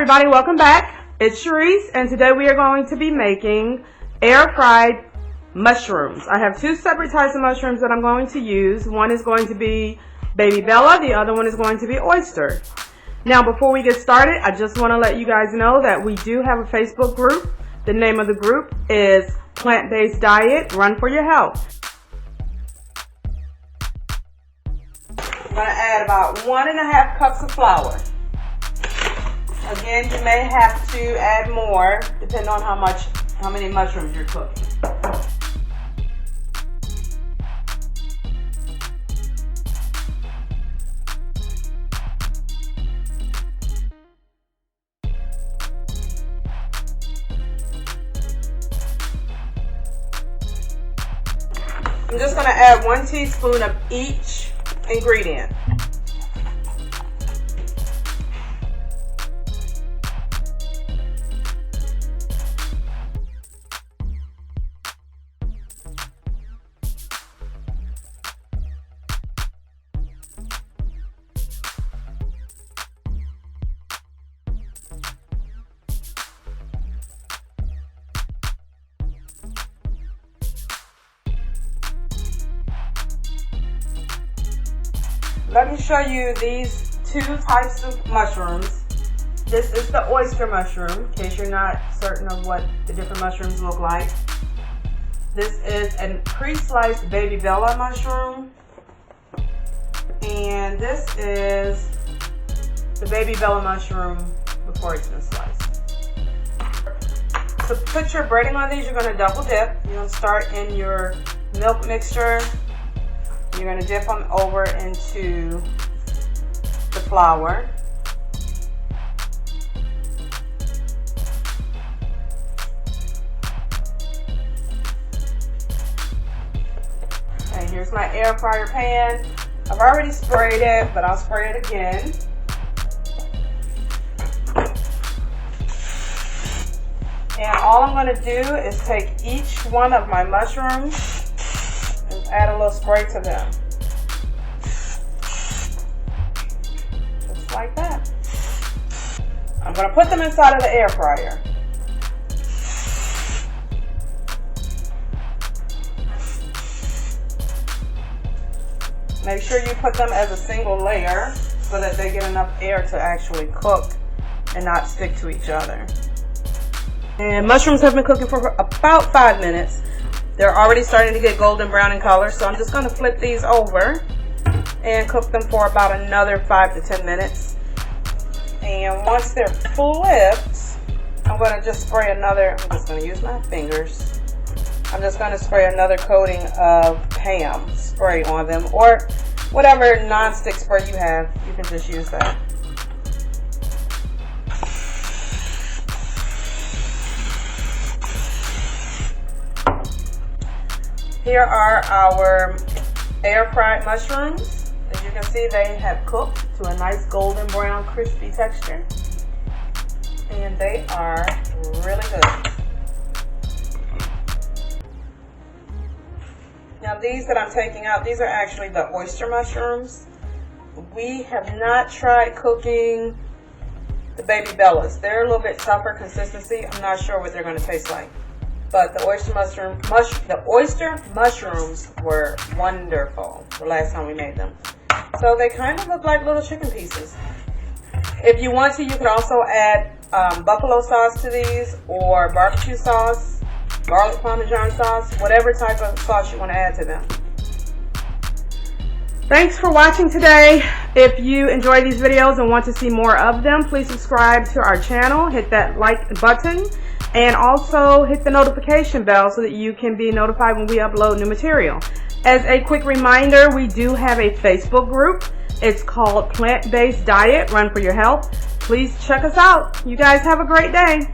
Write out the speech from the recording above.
everybody, welcome back. It's Cherise, and today we are going to be making air fried mushrooms. I have two separate types of mushrooms that I'm going to use. One is going to be Baby Bella, the other one is going to be oyster. Now before we get started, I just want to let you guys know that we do have a Facebook group. The name of the group is Plant-Based Diet, Run for Your Health. I'm going to add about 1.5 cups of flour. Again, you may have to add more depending on how many mushrooms you're cooking. I'm just going to add 1 teaspoon of each ingredient. Let me show you these two types of mushrooms. This is the oyster mushroom, in case you're not certain of what the different mushrooms look like. This is a pre-sliced Baby Bella mushroom. And this is the Baby Bella mushroom before it's been sliced. To put your breading on these, you're going to double dip. You're going to start in your milk mixture. You're going to dip them over into the flour. Okay, here's my air fryer pan. I've already sprayed it, but I'll spray it again. And all I'm going to do is take each one of my mushrooms and add a little spray to them. Just like that. I'm going to put them inside of the air fryer. Make sure you put them as a single layer so that they get enough air to actually cook and not stick to each other. And mushrooms have been cooking for about 5 minutes. They're already starting to get golden brown in color, so I'm just going to flip these over and cook them for about another 5 to 10 minutes. And once they're flipped, I'm going to just spray another, I'm just going to use my fingers. I'm just going to spray another coating of Pam spray on them, or whatever non-stick spray you have, you can just use that. Here are our air fried mushrooms. As you can see, they have cooked to a nice golden brown crispy texture. And they are really good. Now these that I'm taking out, these are actually the oyster mushrooms. We have not tried cooking the Baby Bellas. They're a little bit tougher consistency. I'm not sure what they're going to taste like. But the oyster mushrooms were wonderful the last time we made them. So they kind of look like little chicken pieces. If you want to, you could also add buffalo sauce to these, or barbecue sauce, garlic parmesan sauce, whatever type of sauce you want to add to them. Thanks for watching today. If you enjoy these videos and want to see more of them, please subscribe to our channel, hit that like button, and also hit the notification bell so that you can be notified when we upload new material. As a quick reminder, we do have a Facebook group. It's called Plant-Based Diet, Run for Your Health. Please check us out. You guys have a great day.